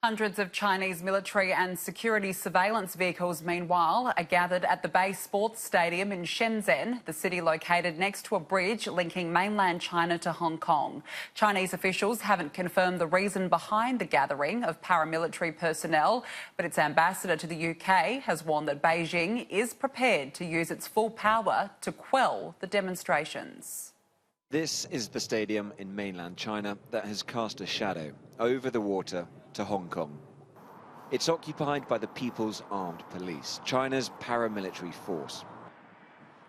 Hundreds of Chinese military and security surveillance vehicles, meanwhile, are gathered at the Bay Sports Stadium in Shenzhen, the city located next to a bridge linking mainland China to Hong Kong. Chinese officials haven't confirmed the reason behind the gathering of paramilitary personnel, but its ambassador to the UK has warned that Beijing is prepared to use its full power to quell the demonstrations. This is the stadium in mainland China that has cast a shadow over the water to Hong Kong. It's occupied by the People's Armed Police, China's paramilitary force.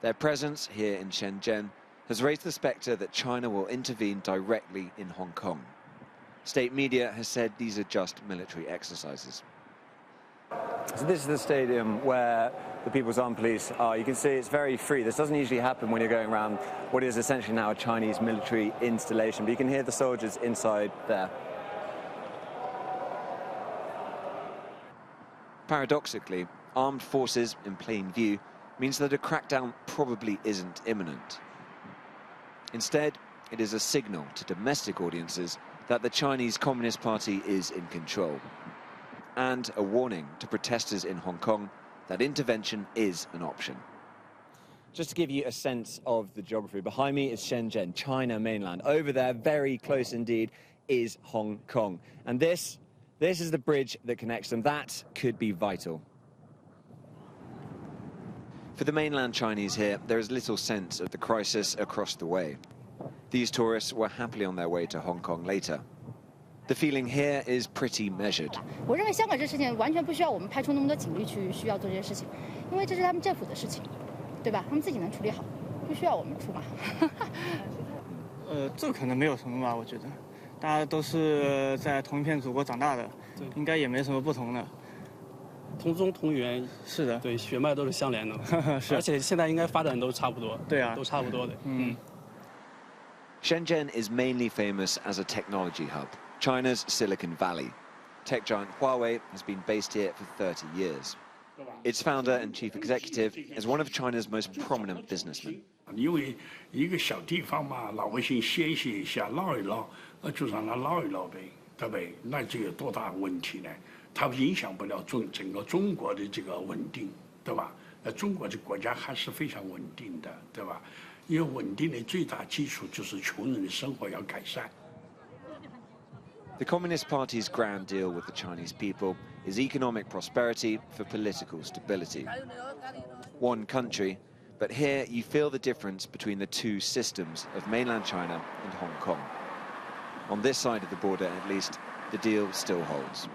Their presence here in Shenzhen has raised the spectre that China will intervene directly in Hong Kong. State media has said these are just military exercises. So this is the stadium where the People's Armed Police are. You can see it's very free. This doesn't usually happen when you're going around what is essentially now a Chinese military installation, but you can hear the soldiers inside there. Paradoxically, armed forces in plain view means that a crackdown probably isn't imminent. Instead, it is a signal to domestic audiences that the Chinese Communist Party is in control, and a warning to protesters in Hong Kong that intervention is an option. Just to give you a sense of the geography, behind me is Shenzhen, China mainland. Over there, very close indeed, is Hong Kong. And this is the bridge that connects them. That could be vital. For the mainland Chinese here, there is little sense of the crisis across the way. These tourists were happily on their way to Hong Kong later. The feeling here is pretty measured. 我认为香港这事情完全不需要我们派出那么多警力去需要做这些事情，因为这是他们政府的事情，对吧？他们自己能处理好，不需要我们出马。这可能没有什么吧，我觉得。 大家都是在同一片祖国长大的，应该也没什么不同的。同宗同源，是的，对，血脉都是相连的，是。而且现在应该发展都差不多，对啊，都差不多的。Shenzhen is mainly famous as a technology hub, China's Silicon Valley. Tech giant Huawei has been based here for 30 years. Its founder and chief executive is one of China's most prominent businessmen. 因为一个小地方嘛，老百姓歇息一下，唠一唠，就让他唠一唠呗，对不对？那这有多大问题呢？它影响不了整个中国的这个稳定，对吧？中国这国家还是非常稳定的，对吧？因为稳定的最大基础就是穷人的生活要改善。 The Communist Party's grand deal with the Chinese people is economic prosperity for political stability. One country, but here you feel the difference between the two systems of mainland China and Hong Kong. On this side of the border, at least, the deal still holds.